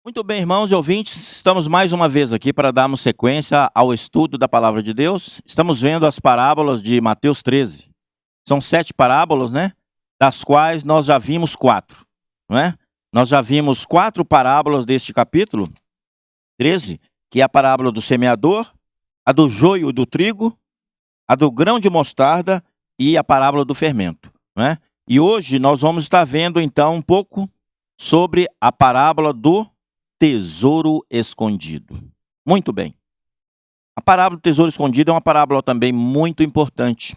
Muito bem, irmãos e ouvintes, estamos mais uma vez aqui para darmos sequência ao estudo da Palavra de Deus. Estamos vendo as parábolas de Mateus 13. São 7 parábolas, né? Das quais nós já vimos 4, não é? Nós já vimos 4 parábolas deste capítulo 13, que é a parábola do semeador, a do joio e do trigo, a do grão de mostarda e a parábola do fermento, não é? E hoje nós vamos estar vendo então um pouco sobre a parábola do tesouro escondido. Muito bem. A parábola do tesouro escondido é uma parábola também muito importante.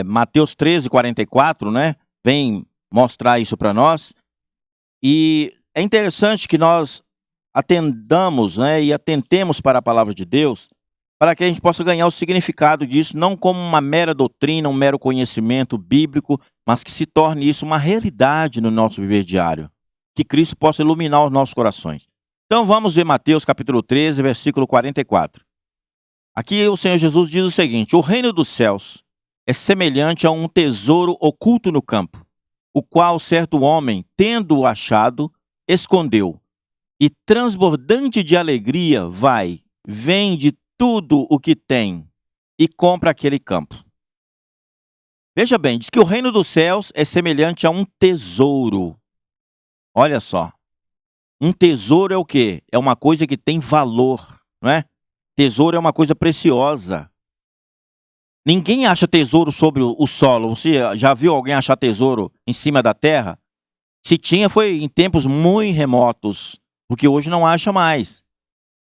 Mateus 13, 44, né? Vem mostrar isso para nós. E é interessante que nós atendamos, né? E atentemos para a palavra de Deus, para que a gente possa ganhar o significado disso, não como uma mera doutrina, um mero conhecimento bíblico, mas que se torne isso uma realidade no nosso viver diário. Que Cristo possa iluminar os nossos corações. Então vamos ver Mateus capítulo 13, versículo 44. Aqui o Senhor Jesus diz o seguinte: o reino dos céus é semelhante a um tesouro oculto no campo, o qual certo homem, tendo-o achado, escondeu, e transbordante de alegria vai, vende tudo o que tem e compra aquele campo. Veja bem, diz que o reino dos céus é semelhante a um tesouro. Olha só, um tesouro é o quê? É uma coisa que tem valor, não é? Tesouro é uma coisa preciosa. Ninguém acha tesouro sobre o solo. Você já viu alguém achar tesouro em cima da terra? Se tinha, foi em tempos muito remotos, porque hoje não acha mais.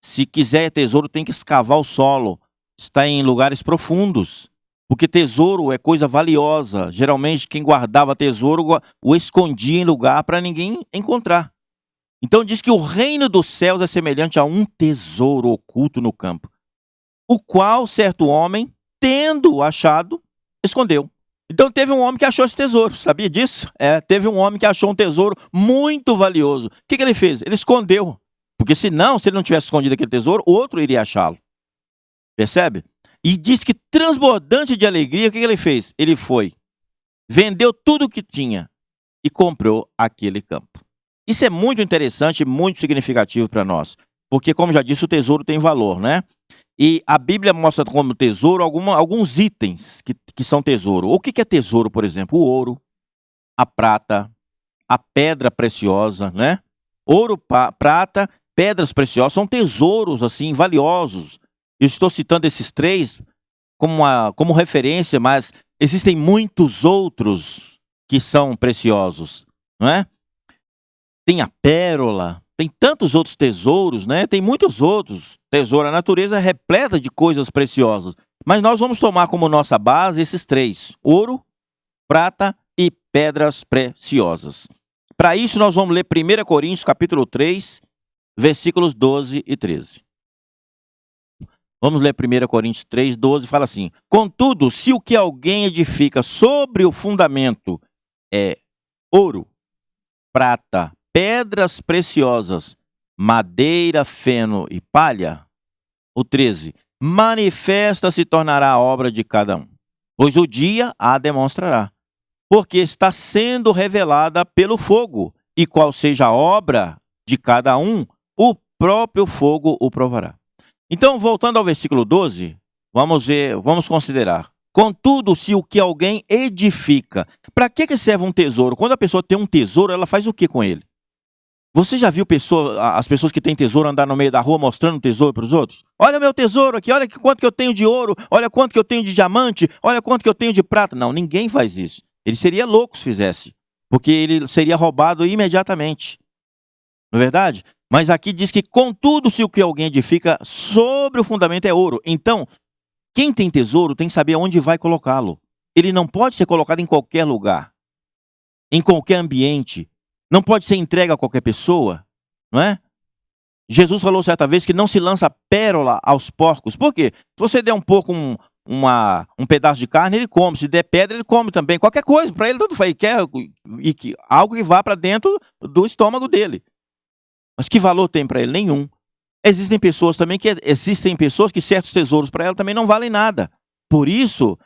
Se quiser tesouro, tem que escavar o solo, está em lugares profundos, porque tesouro é coisa valiosa. Geralmente quem guardava tesouro o escondia em lugar para ninguém encontrar. Então diz que o reino dos céus é semelhante a um tesouro oculto no campo, o qual certo homem, tendo achado, escondeu. Então teve um homem que achou esse tesouro, sabia disso? Teve um homem que achou um tesouro muito valioso. O que ele fez? Ele escondeu, porque senão, se ele não tivesse escondido aquele tesouro, outro iria achá-lo. Percebe? E diz que transbordante de alegria, o que ele fez? Ele foi, vendeu tudo o que tinha e comprou aquele campo. Isso é muito interessante e muito significativo para nós, porque, como já disse, o tesouro tem valor, né? E a Bíblia mostra como tesouro alguns itens que são tesouro. O que é tesouro, por exemplo? O ouro, a prata, a pedra preciosa, né? Ouro, prata, pedras preciosas são tesouros, assim, valiosos. Eu estou citando esses 3 como referência, mas existem muitos outros que são preciosos, não é? Tem a pérola, tem tantos outros tesouros, né? Tem muitos outros tesouros. A natureza é repleta de coisas preciosas. Mas nós vamos tomar como nossa base esses 3: ouro, prata e pedras preciosas. Para isso nós vamos ler 1 Coríntios capítulo 3, versículos 12 e 13. Vamos ler 1 Coríntios 3, 12, fala assim: contudo, se o que alguém edifica sobre o fundamento é ouro, prata, pedras preciosas, madeira, feno e palha, o 13, manifesta se tornará a obra de cada um, pois o dia a demonstrará, porque está sendo revelada pelo fogo, e qual seja a obra de cada um, o próprio fogo o provará. Então, voltando ao versículo 12, vamos considerar. Contudo, se o que alguém edifica, para que serve um tesouro? Quando a pessoa tem um tesouro, ela faz o que com ele? Você já viu as pessoas que têm tesouro andar no meio da rua mostrando um tesouro para os outros? Olha o meu tesouro aqui, olha quanto que eu tenho de ouro, olha quanto que eu tenho de diamante, olha quanto que eu tenho de prata. Não, ninguém faz isso. Ele seria louco se fizesse, porque ele seria roubado imediatamente. Não é verdade? Mas aqui diz que, contudo, se o que alguém edifica sobre o fundamento é ouro. Então, quem tem tesouro tem que saber onde vai colocá-lo. Ele não pode ser colocado em qualquer lugar, em qualquer ambiente. Não pode ser entregue a qualquer pessoa, não é? Jesus falou certa vez que não se lança pérola aos porcos. Por quê? Se você der um pouco um pedaço de carne, ele come. Se der pedra, ele come também. Qualquer coisa, para ele tanto faz. Ele quer algo que vá para dentro do estômago dele. Mas que valor tem para ele? Nenhum. Existem pessoas que certos tesouros para ela também não valem nada. Por isso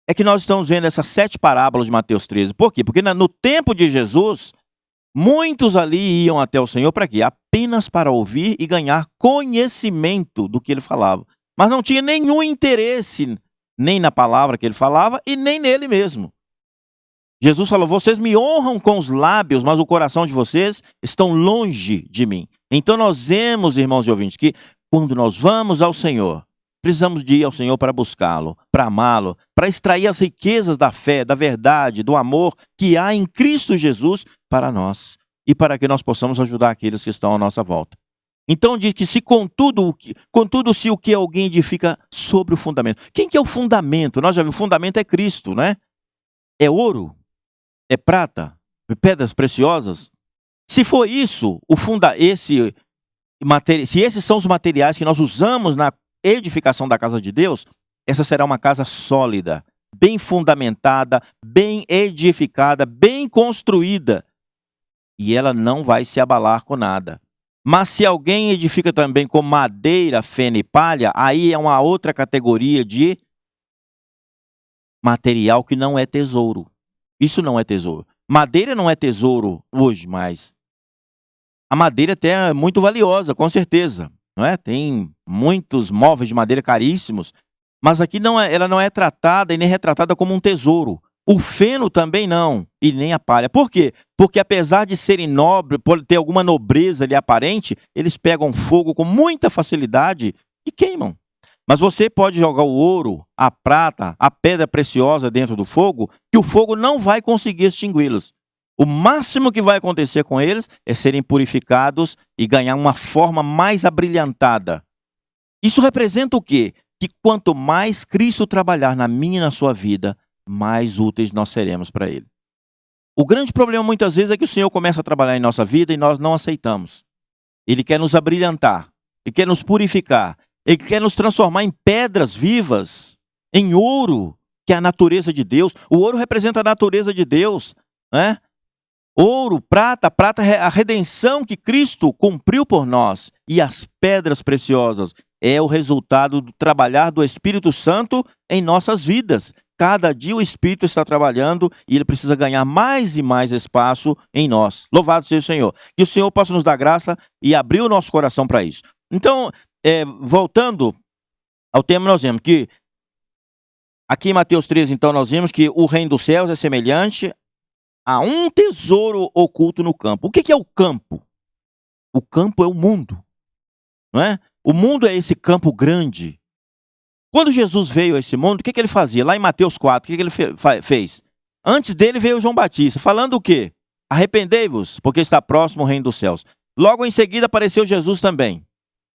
é que nós estamos vendo essas 7 parábolas de Mateus 13. Por quê? Porque no tempo de Jesus, Muitos ali iam até o Senhor para quê? Apenas para ouvir e ganhar conhecimento do que ele falava. Mas não tinha nenhum interesse nem na palavra que ele falava e nem nele mesmo. Jesus falou: vocês me honram com os lábios, mas o coração de vocês estão longe de mim. Então nós vemos, irmãos e ouvintes, que quando nós vamos ao Senhor, precisamos de ir ao Senhor para buscá-lo, para amá-lo, para extrair as riquezas da fé, da verdade, do amor que há em Cristo Jesus para nós e para que nós possamos ajudar aqueles que estão à nossa volta. Então diz que se contudo se o que alguém edifica sobre o fundamento. Quem que é o fundamento? Nós já vimos, o fundamento é Cristo, né? É ouro? É prata? É pedras preciosas? Se for isso, se esses são os materiais que nós usamos na edificação da casa de Deus, essa será uma casa sólida, bem fundamentada, bem edificada, bem construída. E ela não vai se abalar com nada. Mas se alguém edifica também com madeira, feno e palha, aí é uma outra categoria de material que não é tesouro. Isso não é tesouro. Madeira não é tesouro hoje mais. A madeira até é muito valiosa, com certeza, não é? Tem muitos móveis de madeira caríssimos, mas aqui ela não é tratada e nem retratada como um tesouro. O feno também não, e nem a palha. Por quê? Porque apesar de serem nobres, por ter alguma nobreza ali aparente, eles pegam fogo com muita facilidade e queimam. Mas você pode jogar o ouro, a prata, a pedra preciosa dentro do fogo, que o fogo não vai conseguir extingui-los. O máximo que vai acontecer com eles é serem purificados e ganhar uma forma mais abrilhantada. Isso representa o quê? Que quanto mais Cristo trabalhar na minha e na sua vida, mais úteis nós seremos para Ele. O grande problema muitas vezes é que o Senhor começa a trabalhar em nossa vida e nós não aceitamos. Ele quer nos abrilhantar, Ele quer nos purificar, Ele quer nos transformar em pedras vivas, em ouro, que é a natureza de Deus. O ouro representa a natureza de Deus, né? Ouro, prata é a redenção que Cristo cumpriu por nós. E as pedras preciosas é o resultado do trabalhar do Espírito Santo em nossas vidas. Cada dia o Espírito está trabalhando e ele precisa ganhar mais e mais espaço em nós. Louvado seja o Senhor. Que o Senhor possa nos dar graça e abrir o nosso coração para isso. Então, voltando ao tema, nós vemos que aqui em Mateus 13, então, nós vimos que o reino dos céus é semelhante a um tesouro oculto no campo. O que é o campo? O campo é o mundo, não é? O mundo é esse campo grande. Quando Jesus veio a esse mundo, o que ele fazia? Lá em Mateus 4, o que ele fez? Antes dele veio João Batista, falando o quê? Arrependei-vos, porque está próximo o reino dos céus. Logo em seguida apareceu Jesus também,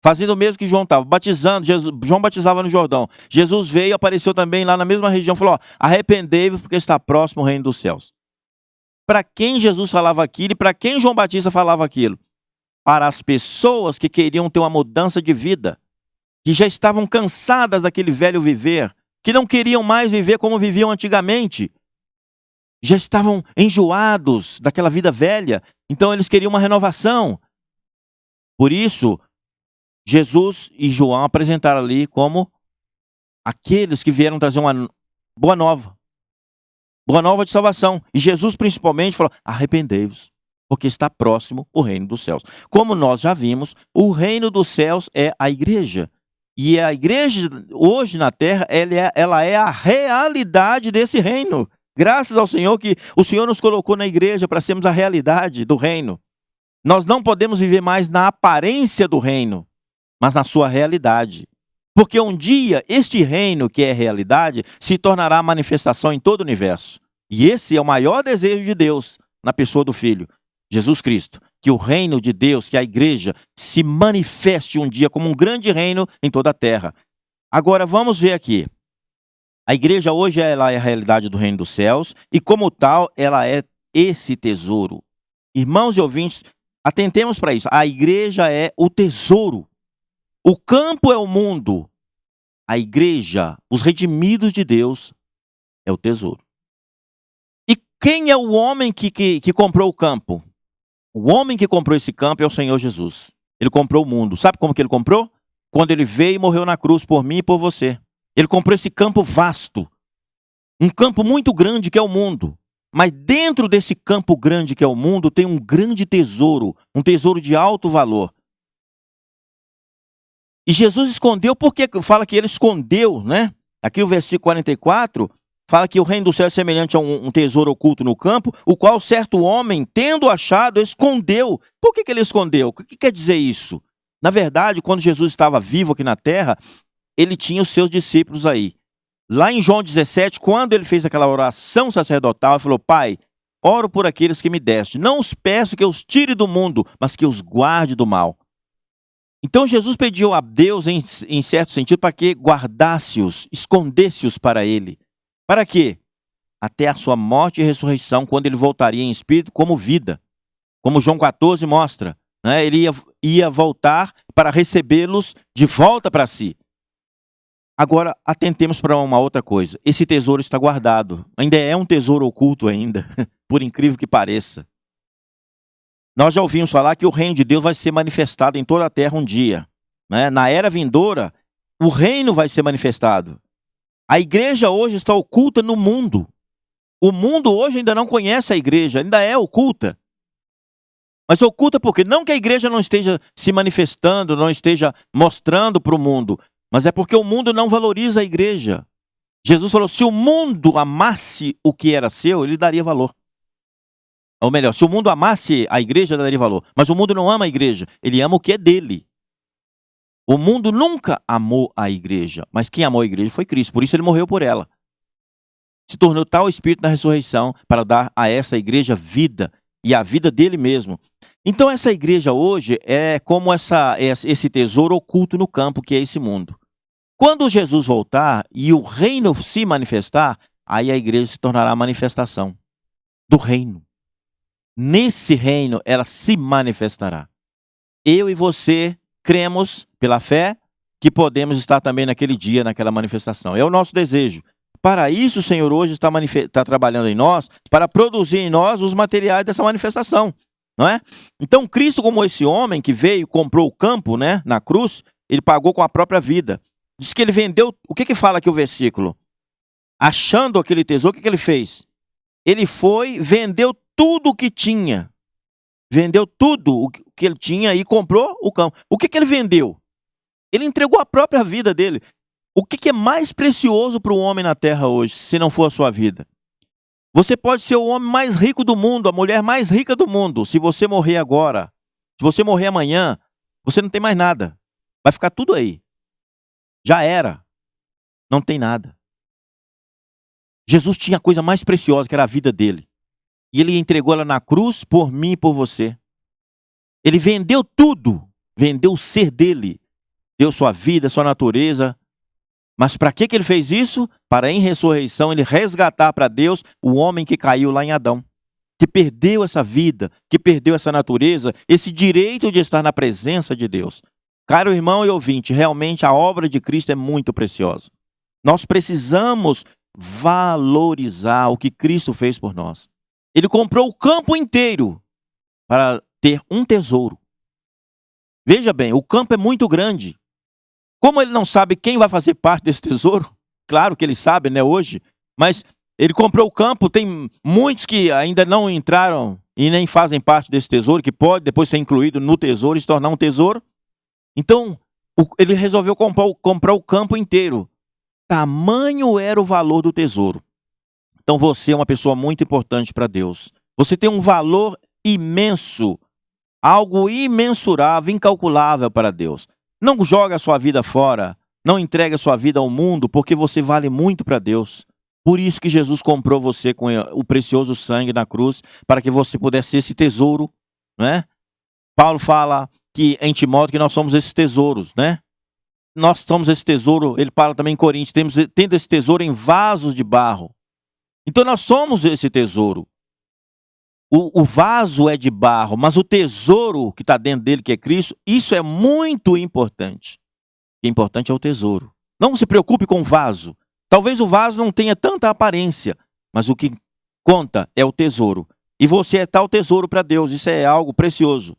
fazendo o mesmo que João estava, batizando. João batizava no Jordão. Jesus veio, apareceu também lá na mesma região, falou: arrependei-vos, porque está próximo o reino dos céus. Para quem Jesus falava aquilo e para quem João Batista falava aquilo? Para as pessoas que queriam ter uma mudança de vida, que já estavam cansadas daquele velho viver, que não queriam mais viver como viviam antigamente. Já estavam enjoados daquela vida velha, então eles queriam uma renovação. Por isso, Jesus e João apresentaram ali como aqueles que vieram trazer uma boa nova de salvação. E Jesus principalmente falou: arrependei-vos, porque está próximo o reino dos céus. Como nós já vimos, o reino dos céus é a igreja. E a igreja hoje na terra, ela é a realidade desse reino. Graças ao Senhor que o Senhor nos colocou na igreja para sermos a realidade do reino. Nós não podemos viver mais na aparência do reino, mas na sua realidade. Porque um dia este reino que é realidade se tornará manifestação em todo o universo. E esse é o maior desejo de Deus na pessoa do Filho, Jesus Cristo. Que o reino de Deus, que a igreja, se manifeste um dia como um grande reino em toda a terra. Agora vamos ver aqui. A igreja hoje ela é a realidade do reino dos céus e como tal ela é esse tesouro. Irmãos e ouvintes, atentemos para isso. A igreja é o tesouro. O campo é o mundo. A igreja, os redimidos de Deus, é o tesouro. E quem é o homem que comprou o campo? O homem que comprou esse campo é o Senhor Jesus. Ele comprou o mundo. Sabe como que ele comprou? Quando ele veio e morreu na cruz por mim e por você. Ele comprou esse campo vasto. Um campo muito grande que é o mundo. Mas dentro desse campo grande que é o mundo, tem um grande tesouro, um tesouro de alto valor. E Jesus escondeu, porque fala que ele escondeu, né? Aqui o versículo 44 fala que o reino do céu é semelhante a um tesouro oculto no campo, o qual certo homem, tendo achado, escondeu. Por que ele escondeu? O que quer dizer isso? Na verdade, quando Jesus estava vivo aqui na terra, ele tinha os seus discípulos aí. Lá em João 17, quando ele fez aquela oração sacerdotal, ele falou: Pai, oro por aqueles que me deste. Não os peço que os tire do mundo, mas que os guarde do mal. Então Jesus pediu a Deus, em certo sentido, para que guardasse-os, escondesse-os para ele. Para quê? Até a sua morte e ressurreição, quando ele voltaria em espírito como vida. Como João 14 mostra, né? Ele ia voltar para recebê-los de volta para si. Agora, atentemos para uma outra coisa. Esse tesouro está guardado. Ainda é um tesouro oculto ainda, por incrível que pareça. Nós já ouvimos falar que o reino de Deus vai ser manifestado em toda a terra um dia, né? Na era vindoura, o reino vai ser manifestado. A igreja hoje está oculta no mundo. O mundo hoje ainda não conhece a igreja, ainda é oculta. Mas oculta porque não que a igreja não esteja se manifestando, não esteja mostrando para o mundo, mas é porque o mundo não valoriza a igreja. Jesus falou: se o mundo amasse o que era seu, ele daria valor. Ou melhor, se o mundo amasse a igreja, daria valor. Mas o mundo não ama a igreja, ele ama o que é dele. O mundo nunca amou a igreja, mas quem amou a igreja foi Cristo, por isso ele morreu por ela. Se tornou tal Espírito na ressurreição para dar a essa igreja vida, e a vida dele mesmo. Então essa igreja hoje é como esse tesouro oculto no campo que é esse mundo. Quando Jesus voltar e o reino se manifestar, aí a igreja se tornará a manifestação do reino. Nesse reino ela se manifestará. Eu e você cremos pela fé que podemos estar também naquele dia, naquela manifestação. É o nosso desejo. Para isso o Senhor hoje está trabalhando em nós, para produzir em nós os materiais dessa manifestação, não é? Então Cristo, como esse homem que veio e comprou o campo, né, na cruz, ele pagou com a própria vida. Diz que ele vendeu, o que fala aqui o versículo? Achando aquele tesouro, o que ele fez? Ele foi, vendeu tudo o que tinha. Vendeu tudo o que ele tinha e comprou o campo. O que ele vendeu? Ele entregou a própria vida dele. O que é mais precioso para o homem na terra hoje, se não for a sua vida? Você pode ser o homem mais rico do mundo, a mulher mais rica do mundo. Se você morrer agora, se você morrer amanhã, você não tem mais nada. Vai ficar tudo aí. Já era. Não tem nada. Jesus tinha a coisa mais preciosa, que era a vida dele. E ele entregou ela na cruz por mim e por você. Ele vendeu tudo. Vendeu o ser dele. Deu sua vida, sua natureza. Mas para que ele fez isso? Para em ressurreição ele resgatar para Deus o homem que caiu lá em Adão. Que perdeu essa vida, que perdeu essa natureza, esse direito de estar na presença de Deus. Caro irmão e ouvinte, realmente a obra de Cristo é muito preciosa. Nós precisamos valorizar o que Cristo fez por nós. Ele comprou o campo inteiro para ter um tesouro. Veja bem, o campo é muito grande. Como ele não sabe quem vai fazer parte desse tesouro, claro que ele sabe, né, hoje, mas ele comprou o campo, tem muitos que ainda não entraram e nem fazem parte desse tesouro, que pode depois ser incluído no tesouro e se tornar um tesouro. Então, ele resolveu comprar o campo inteiro. Tamanho era o valor do tesouro. Então você é uma pessoa muito importante para Deus. Você tem um valor imenso, algo imensurável, incalculável para Deus. Não joga a sua vida fora, não entregue a sua vida ao mundo, porque você vale muito para Deus. Por isso que Jesus comprou você com o precioso sangue na cruz, para que você pudesse ser esse tesouro, né? Paulo fala que em Timóteo que nós somos esses tesouros, né? Nós somos esse tesouro, ele fala também em Coríntios, tendo esse tesouro em vasos de barro. Então nós somos esse tesouro. O vaso é de barro, mas o tesouro que está dentro dele, que é Cristo, isso é muito importante. O importante é o tesouro. Não se preocupe com o vaso. Talvez o vaso não tenha tanta aparência, mas o que conta é o tesouro. E você é tal tesouro para Deus, isso é algo precioso.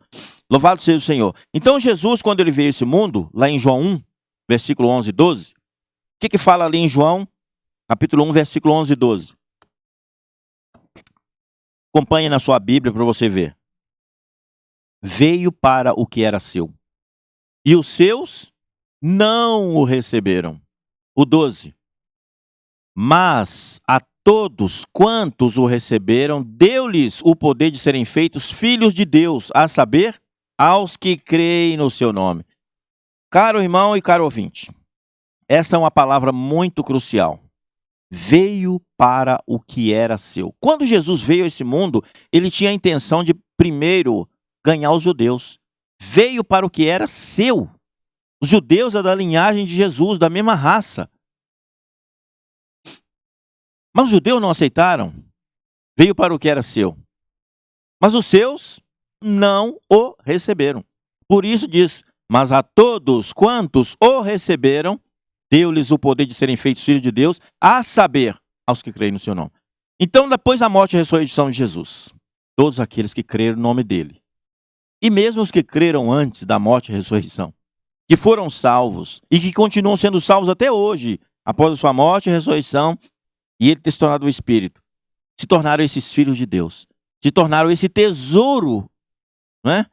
Louvado seja o Senhor. Então Jesus, quando ele veio a esse mundo, lá em João 1, versículo 11 e 12, o que fala ali em João, capítulo 1, versículo 11 e 12? Acompanhe na sua Bíblia para você ver. Veio para o que era seu, e os seus não o receberam. O 12. Mas a todos quantos o receberam, deu-lhes o poder de serem feitos filhos de Deus, a saber, aos que creem no seu nome. Caro irmão e caro ouvinte, essa é uma palavra muito crucial. Veio para o que era seu. Quando Jesus veio a esse mundo, ele tinha a intenção de primeiro ganhar os judeus. Veio para o que era seu. Os judeus é da linhagem de Jesus, da mesma raça. Mas os judeus não aceitaram. Veio para o que era seu. Mas os seus não o receberam. Por isso diz, mas a todos quantos o receberam, deu-lhes o poder de serem feitos filhos de Deus, a saber, aos que creem no seu nome. Então, depois da morte e ressurreição de Jesus, todos aqueles que creram no nome dele, e mesmo os que creram antes da morte e ressurreição, que foram salvos e que continuam sendo salvos até hoje, após a sua morte e ressurreição, e ele ter se tornado o Espírito, se tornaram esses filhos de Deus, se tornaram esse tesouro, não é?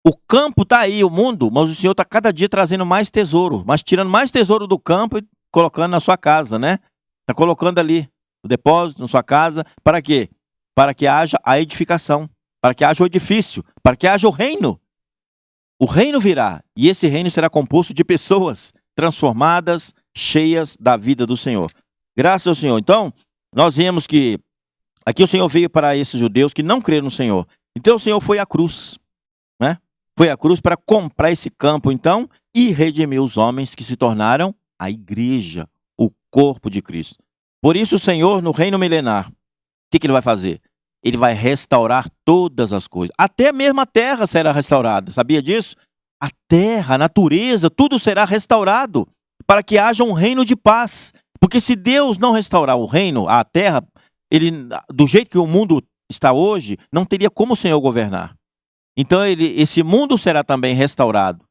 O campo está aí, o mundo, mas o Senhor está cada dia trazendo mais tesouro, mas tirando mais tesouro do campo e colocando na sua casa, né? Está colocando ali o depósito na sua casa, para quê? Para que haja a edificação, para que haja o edifício, para que haja o reino. O reino virá, e esse reino será composto de pessoas transformadas, cheias da vida do Senhor. Graças ao Senhor. Então, nós vemos que aqui o Senhor veio para esses judeus que não creram no Senhor. Então o Senhor foi à cruz, né? Foi à cruz para comprar esse campo, então, e redimir os homens que se tornaram a igreja, o corpo de Cristo. Por isso o Senhor, no reino milenar, o que ele vai fazer? Ele vai restaurar todas as coisas. Até mesmo a terra será restaurada. Sabia disso? A terra, a natureza, tudo será restaurado para que haja um reino de paz. Porque se Deus não restaurar o reino, a terra, ele, do jeito que o mundo está hoje, não teria como o Senhor governar. Então esse mundo será também restaurado.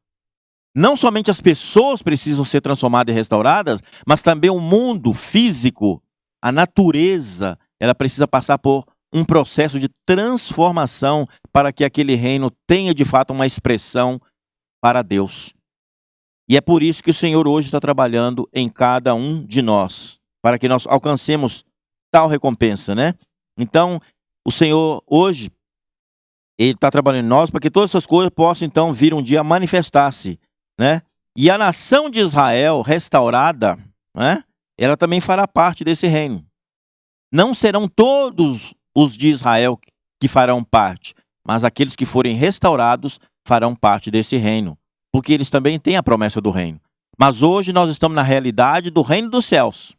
Não somente as pessoas precisam ser transformadas e restauradas, mas também o mundo físico, a natureza, ela precisa passar por um processo de transformação para que aquele reino tenha de fato uma expressão para Deus. E é por isso que o Senhor hoje está trabalhando em cada um de nós, para que nós alcancemos tal recompensa, né? Então, o Senhor hoje, ele está trabalhando em nós para que todas essas coisas possam então vir um dia a manifestar-se, né? E a nação de Israel restaurada, né? Ela também fará parte desse reino. Não serão todos os de Israel que farão parte, mas aqueles que forem restaurados farão parte desse reino, porque eles também têm a promessa do reino. Mas hoje nós estamos na realidade do reino dos céus,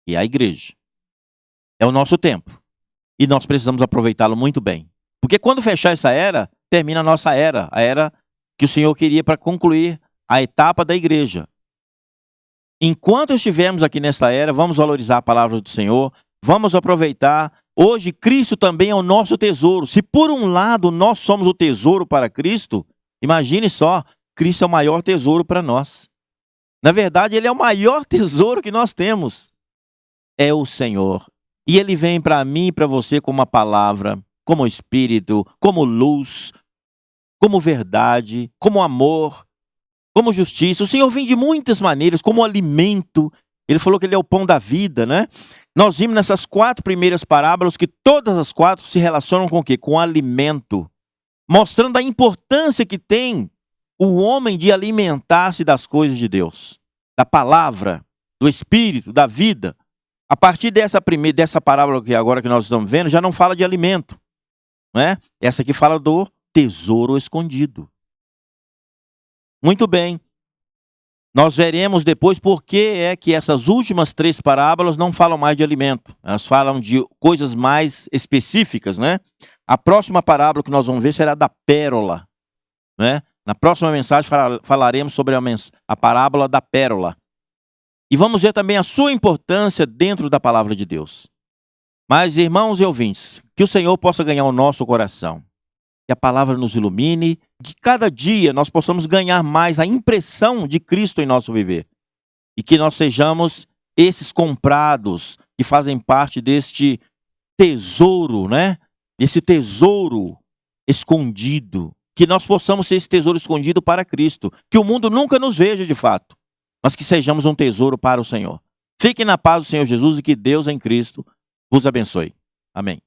e a igreja. É o nosso tempo, e nós precisamos aproveitá-lo muito bem. Porque quando fechar essa era, termina a nossa era, a era que o Senhor queria para concluir a etapa da igreja. Enquanto estivermos aqui nessa era, vamos valorizar a palavra do Senhor, vamos aproveitar. Hoje, Cristo também é o nosso tesouro. Se por um lado nós somos o tesouro para Cristo, imagine só, Cristo é o maior tesouro para nós. Na verdade, Ele é o maior tesouro que nós temos. É o Senhor. E Ele vem para mim e para você como uma palavra, como Espírito, como luz, como verdade, como amor, como justiça. O Senhor vem de muitas maneiras, como alimento. Ele falou que Ele é o pão da vida, né? Nós vimos nessas 4 primeiras parábolas que todas as 4 se relacionam com o quê? Com alimento. Mostrando a importância que tem o homem de alimentar-se das coisas de Deus. Da palavra, do Espírito, da vida. A partir dessa parábola que agora que nós estamos vendo, já não fala de alimento. Não é? Essa aqui fala do tesouro escondido. Muito bem. Nós veremos depois por que é que essas últimas 3 parábolas não falam mais de alimento. Elas falam de coisas mais específicas, né? A próxima parábola que nós vamos ver será da pérola, né? Na próxima mensagem falaremos sobre a parábola da pérola. E vamos ver também a sua importância dentro da palavra de Deus. Mas, irmãos e ouvintes, que o Senhor possa ganhar o nosso coração. Que a palavra nos ilumine, que cada dia nós possamos ganhar mais a impressão de Cristo em nosso viver. E que nós sejamos esses comprados que fazem parte deste tesouro, né? esse tesouro escondido, que nós possamos ser esse tesouro escondido para Cristo, que o mundo nunca nos veja de fato, mas que sejamos um tesouro para o Senhor. Fiquem na paz do Senhor Jesus e que Deus em Cristo vos abençoe. Amém.